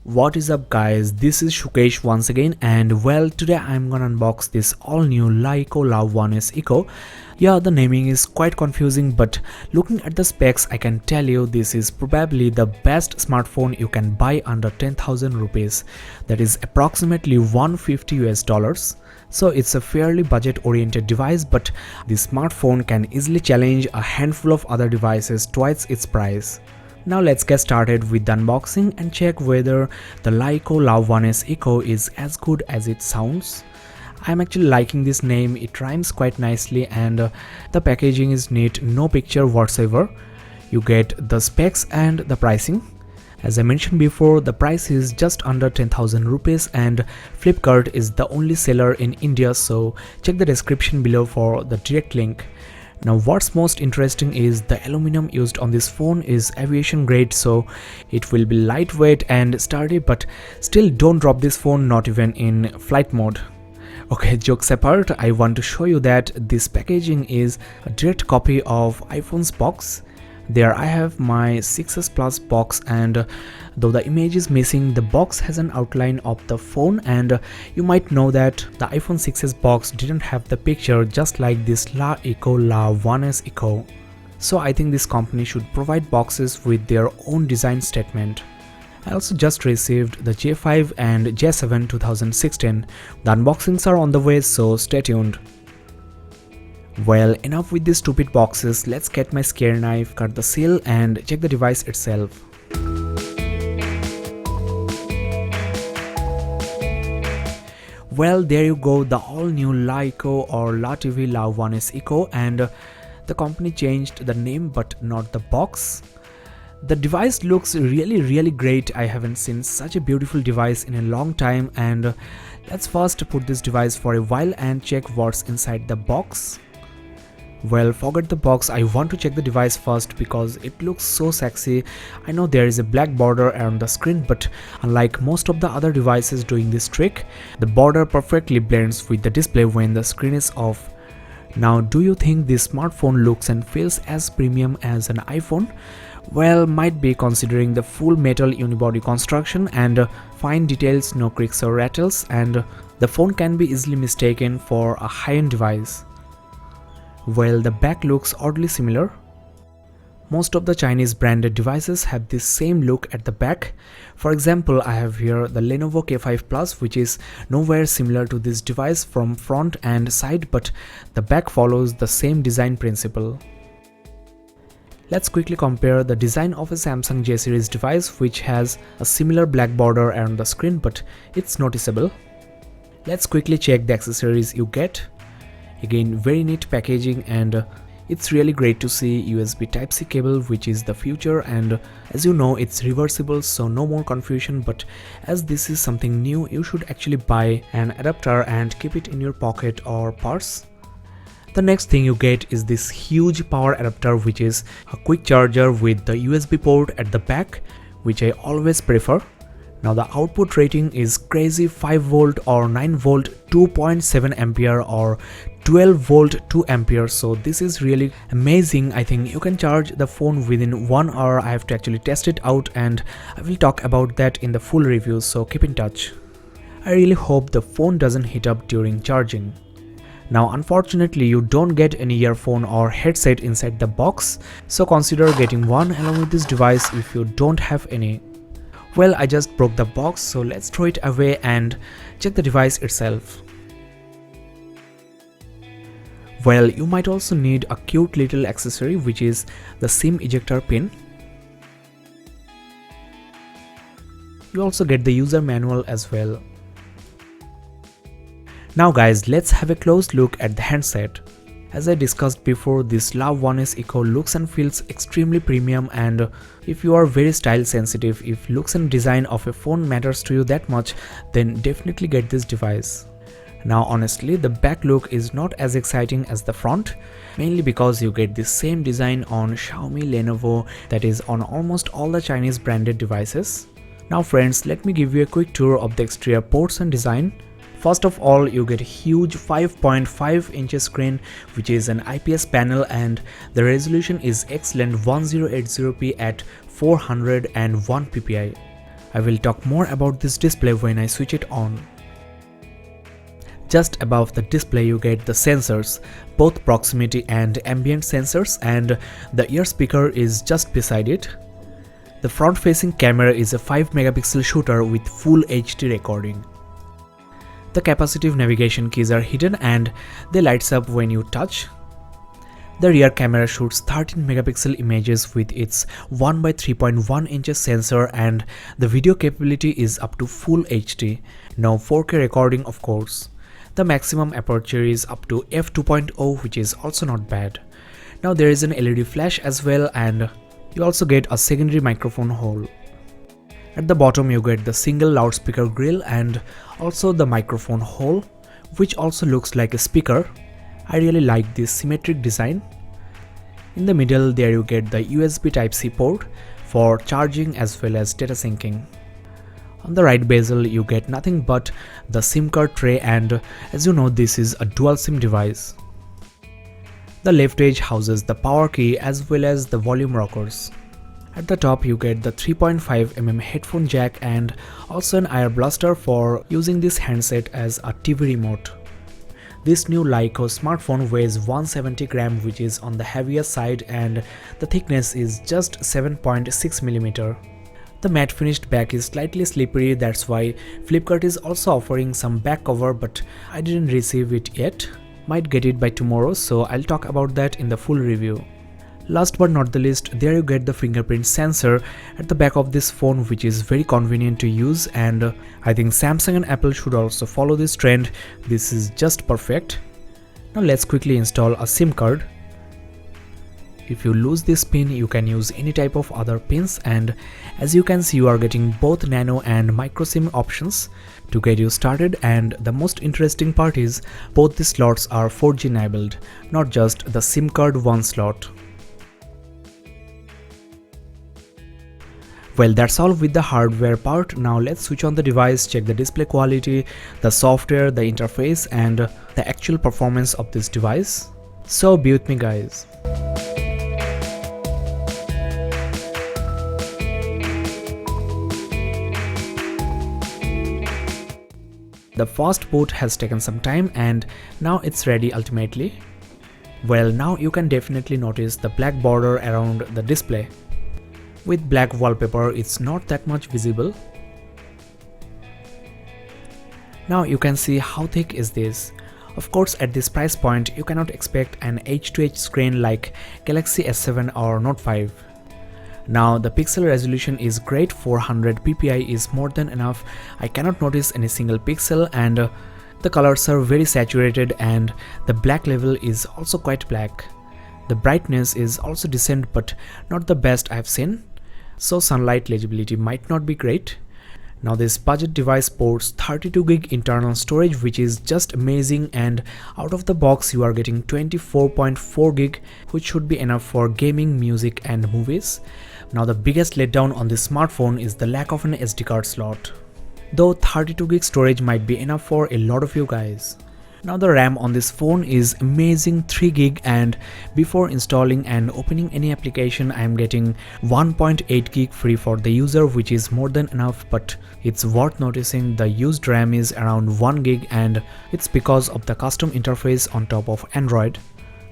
What is up guys, this is Shukesh once again, and well, today I'm gonna unbox this all new Laiko Lav 1s Eco. Yeah, the naming is quite confusing, but looking at the specs I can tell you this is probably the best smartphone you can buy under 10,000 rupees. That is approximately 150 US dollars. So it's a fairly budget oriented device, but this smartphone can easily challenge a handful of other devices twice its price. Now let's get started with the unboxing and check whether the Laiko Lav 1s Eco is as good as it sounds. I'm actually liking this name, it rhymes quite nicely, and the packaging is neat, no picture whatsoever. You get the specs and the pricing. As I mentioned before, the price is just under 10,000 rupees and Flipkart is the only seller in India, so check the description below for the direct link. Now what's most interesting is the aluminum used on this phone is aviation grade, so it will be lightweight and sturdy, but still don't drop this phone, not even in flight mode. Okay, jokes apart, I want to show you that this packaging is a direct copy of iPhone's box. There I have my 6s Plus box, and though the image is missing, the box has an outline of the phone, and you might know that the iPhone 6s box didn't have the picture, just like this Laiko Lav 1s Eco. So I think this company should provide boxes with their own design statement. I also just received the J5 and J7 2016. The unboxings are on the way, so stay tuned. Well, enough with these stupid boxes, let's get my scare knife, cut the seal and check the device itself. Well, there you go, the all new Laiko or LaTV Lav 1s Eco, and the company changed the name but not the box. The device looks really great. I haven't seen such a beautiful device in a long time, and let's first put this device for a while and check what's inside the box. Well, forget the box, I want to check the device first because it looks so sexy. I know there is a black border around the screen, but unlike most of the other devices doing this trick, the border perfectly blends with the display when the screen is off. Now, do you think this smartphone looks and feels as premium as an iPhone? Well, might be, considering the full metal unibody construction and fine details, no creaks or rattles, and the phone can be easily mistaken for a high-end device. Well, the back looks oddly similar. Most of the Chinese branded devices have this same look at the back. For example, I have here the Lenovo K5 Plus, which is nowhere similar to this device from front and side, but the back follows the same design principle. Let's quickly compare the design of a Samsung J series device, which has a similar black border around the screen, but it's noticeable. Let's quickly check the accessories you get. Again, very neat packaging, and it's really great to see USB Type-C cable, which is the future, and as you know, it's reversible, so no more confusion. But as this is something new, you should actually buy an adapter and keep it in your pocket or purse. The next thing you get is this huge power adapter, which is a quick charger with the USB port at the back, which I always prefer. Now the output rating is crazy, 5 volt or 9 volt 2.7 ampere or 12 volt 2 ampere, so this is really amazing. I think you can charge the phone within 1 hour. I have to actually test it out, and I will talk about that in the full review, so keep in touch. I really hope the phone doesn't heat up during charging. Now unfortunately you don't get any earphone or headset inside the box, so consider getting one along with this device if you don't have any. Well, I just broke the box, so let's throw it away and check the device itself. Well, you might also need a cute little accessory, which is the SIM ejector pin. You also get the user manual as well. Now guys, let's have a close look at the handset. As I discussed before, this Lav 1s Eco looks and feels extremely premium, and if you are very style sensitive, if looks and design of a phone matters to you that much, then definitely get this device. Now honestly, the back look is not as exciting as the front, mainly because you get the same design on Xiaomi, Lenovo, that is on almost all the Chinese branded devices. Now friends, let me give you a quick tour of the exterior ports and design. First of all, you get a huge 5.5 inch screen, which is an IPS panel, and the resolution is excellent 1080p at 401 ppi. I will talk more about this display when I switch it on. Just above the display you get the sensors, both proximity and ambient sensors, and the ear speaker is just beside it. The front-facing camera is a 5 megapixel shooter with full HD recording. The capacitive navigation keys are hidden and they lights up when you touch. The rear camera shoots 13 megapixel images with its 1 by 3.1 inches sensor, and the video capability is up to full HD. No 4K recording of course. The maximum aperture is up to f2.0, which is also not bad. Now there is an LED flash as well, and you also get a secondary microphone hole. At the bottom you get the single loudspeaker grill and also the microphone hole, which also looks like a speaker. I really like this symmetric design. In the middle there you get the USB Type-C port for charging as well as data syncing. On the right bezel you get nothing but the SIM card tray, and as you know this is a dual SIM device. The left edge houses the power key as well as the volume rockers. At the top you get the 3.5mm headphone jack and also an air blaster for using this handset as a TV remote. This new Lyco smartphone weighs 170 grams, which is on the heavier side, and the thickness is just 7.6mm. The matte finished back is slightly slippery, that's why Flipkart is also offering some back cover, but I didn't receive it yet. Might get it by tomorrow, so I'll talk about that in the full review. Last but not the least, there you get the fingerprint sensor at the back of this phone, which is very convenient to use, and I think Samsung and Apple should also follow this trend. This is just perfect. Now let's quickly install a SIM card. If you lose this pin, you can use any type of other pins, and as you can see you are getting both nano and micro SIM options to get you started. And the most interesting part is both the slots are 4G enabled, not just the SIM card one slot. Well, that's all with the hardware part. Now let's switch on the device, check the display quality, the software, the interface, and the actual performance of this device. So be with me guys. The fast boot has taken some time and now it's ready ultimately. Well, now you can definitely notice the black border around the display. With black wallpaper, it's not that much visible. Now you can see how thick is this. Of course, at this price point, you cannot expect an H2H screen like Galaxy S7 or Note 5. Now the pixel resolution is great, 400 ppi is more than enough. I cannot notice any single pixel, and the colors are very saturated, and the black level is also quite black. The brightness is also decent but not the best I've seen, so sunlight legibility might not be great. Now this budget device ports 32GB internal storage, which is just amazing, and out of the box you are getting 24.4GB, which should be enough for gaming, music and movies. Now the biggest letdown on this smartphone is the lack of an SD card slot, though 32GB storage might be enough for a lot of you guys. Now the RAM on this phone is amazing, 3GB, and before installing and opening any application I am getting 1.8GB free for the user, which is more than enough. But it's worth noticing the used RAM is around 1GB, and it's because of the custom interface on top of Android.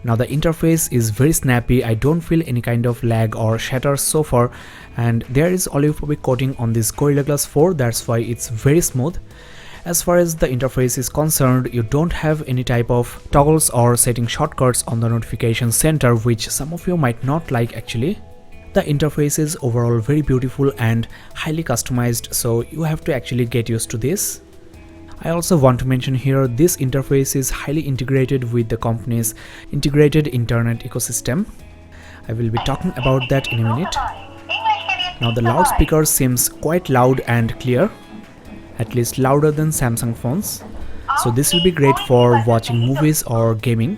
Now the interface is very snappy, I don't feel any kind of lag or shatter so far, and there is oleophobic coating on this Gorilla Glass 4, that's why it's very smooth. As far as the interface is concerned, you don't have any type of toggles or setting shortcuts on the notification center, which some of you might not like actually. The interface is overall very beautiful and highly customized, so you have to actually get used to this. I also want to mention here, this interface is highly integrated with the company's integrated internet ecosystem. I will be talking about that in a minute. Now the loudspeaker seems quite loud and clear, at least louder than Samsung phones, so this will be great for watching movies or gaming.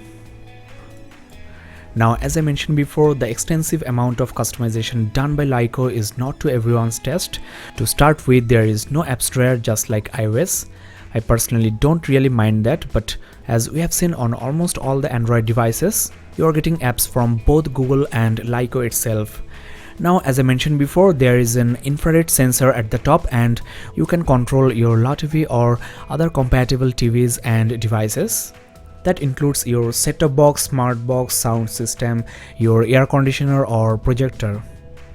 Now as I mentioned before, the extensive amount of customization done by Lyco is not to everyone's taste. To start with, there is no apps drawer just like iOS. I personally don't really mind that, but as we have seen on almost all the Android devices, you are getting apps from both Google and Lyco itself. Now, as I mentioned before, there is an infrared sensor at the top and you can control your La TV or other compatible TVs and devices. That includes your set-top box, smart box, sound system, your air conditioner or projector.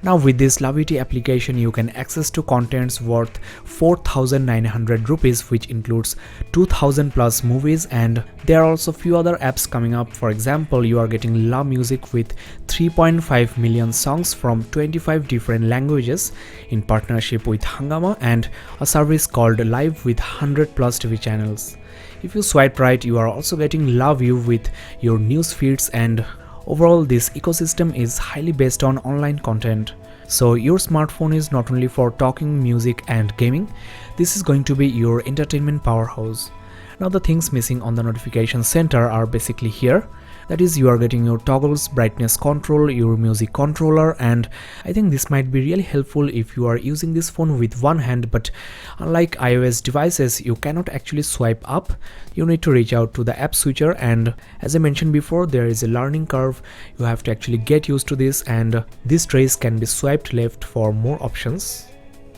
Now with this Laviti application, you can access to contents worth 4,900 rupees, which includes 2,000 plus movies, and there are also few other apps coming up. For example, you are getting La Music with 3.5 million songs from 25 different languages in partnership with Hungama, and a service called Live with 100 plus TV channels. If you swipe right, you are also getting La View with your news feeds, and overall this ecosystem is highly based on online content. So your smartphone is not only for talking, music and gaming, this is going to be your entertainment powerhouse. Now the things missing on the notification center are basically here. That is, you are getting your toggles, brightness control, your music controller, and I think this might be really helpful if you are using this phone with one hand, but unlike iOS devices, you cannot actually swipe up. You need to reach out to the app switcher, and as I mentioned before, there is a learning curve. You have to actually get used to this, and this trace can be swiped left for more options.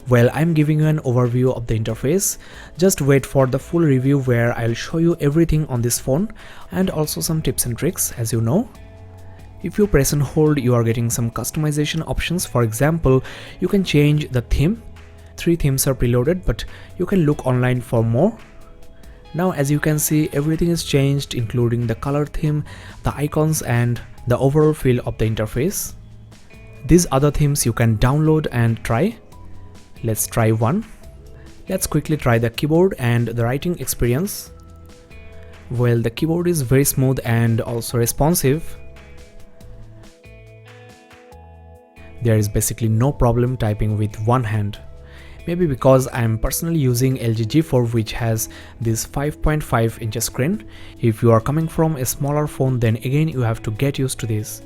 Well, I'm giving you an overview of the interface. Just wait for the full review where I'll show you everything on this phone and also some tips and tricks, as you know. If you press and hold, you are getting some customization options. For example, you can change the theme. 3 themes are preloaded, but you can look online for more. Now, as you can see, everything is changed, including the color theme, the icons and the overall feel of the interface. These other themes you can download and try. Let's try one. Let's quickly try the keyboard and the writing experience. Well, the keyboard is very smooth and also responsive. There is basically no problem typing with one hand. Maybe because I am personally using LG G4, which has this 5.5 inch screen. If you are coming from a smaller phone, then again you have to get used to this.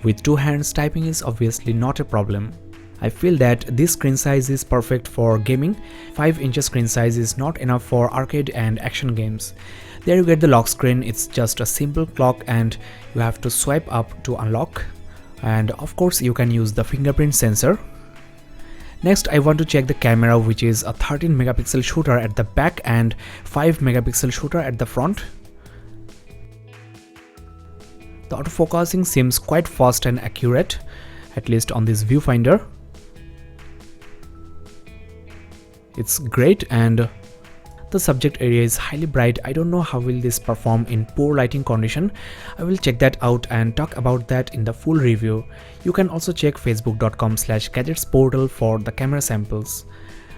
With 2 hands, typing is obviously not a problem. I feel that this screen size is perfect for gaming. 5 inch screen size is not enough for arcade and action games. There you get the lock screen. It's just a simple clock and you have to swipe up to unlock. And of course you can use the fingerprint sensor. Next, I want to check the camera, which is a 13 megapixel shooter at the back and 5 megapixel shooter at the front. The autofocusing seems quite fast and accurate, at least on this viewfinder. It's great, and the subject area is highly bright. I don't know how will this perform in poor lighting condition. I will check that out and talk about that in the full review. You can also check facebook.com/gadgets portal for the camera samples.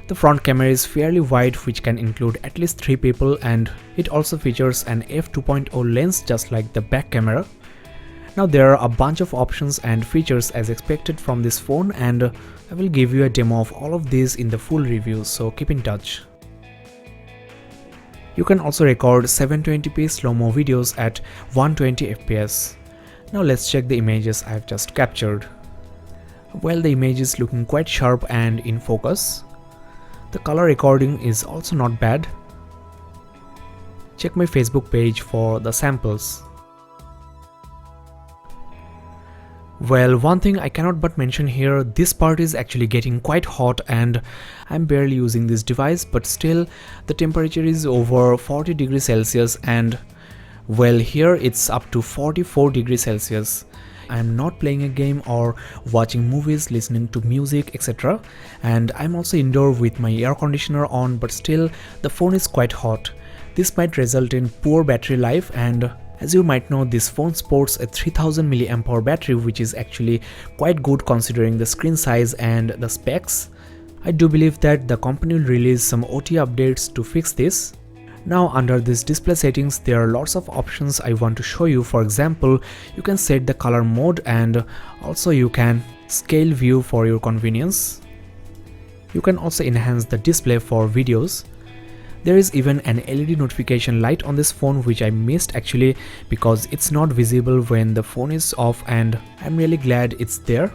The front camera is fairly wide, which can include at least 3 people, and it also features an f2.0 lens just like the back camera. Now there are a bunch of options and features as expected from this phone, and I will give you a demo of all of these in the full review, so keep in touch. You can also record 720p slow-mo videos at 120 fps. Now let's check the images I have just captured. Well, the image is looking quite sharp and in focus. The color recording is also not bad. Check my Facebook page for the samples. Well, one thing I cannot but mention here, this part is actually getting quite hot and I'm barely using this device, but still the temperature is over 40 degrees Celsius, and well, here it's up to 44 degrees Celsius. I'm not playing a game or watching movies, listening to music, etc. And I'm also indoor with my air conditioner on, but still the phone is quite hot. This might result in poor battery life, and as you might know, this phone sports a 3000 mAh battery, which is actually quite good considering the screen size and the specs. I do believe that the company will release some OTA updates to fix this. Now under this display settings, there are lots of options I want to show you. For example, you can set the color mode, and also you can scale view for your convenience. You can also enhance the display for videos. There is even an LED notification light on this phone, which I missed actually because it's not visible when the phone is off, and I'm really glad it's there.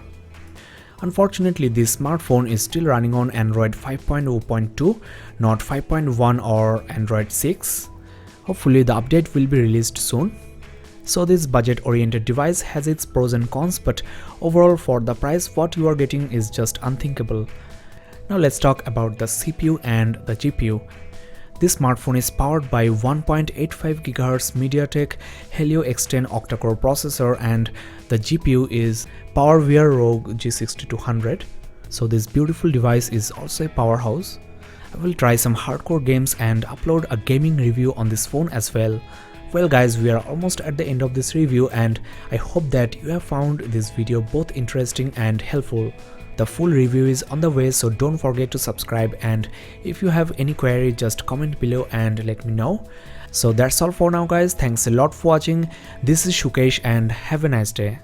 Unfortunately, this smartphone is still running on Android 5.0.2, not 5.1 or Android 6. Hopefully the update will be released soon. So this budget oriented device has its pros and cons, but overall for the price what you are getting is just unthinkable. Now let's talk about the CPU and the GPU. This smartphone is powered by 1.85 GHz MediaTek Helio X10 octa-core processor, and the GPU is PowerVR ROG G6200. So this beautiful device is also a powerhouse. I will try some hardcore games and upload a gaming review on this phone as well. Well guys, we are almost at the end of this review, and I hope that you have found this video both interesting and helpful. The full review is on the way, so don't forget to subscribe, and if you have any query just comment below and let me know. So that's all for now guys, thanks a lot for watching. This is Shukesh and have a nice day.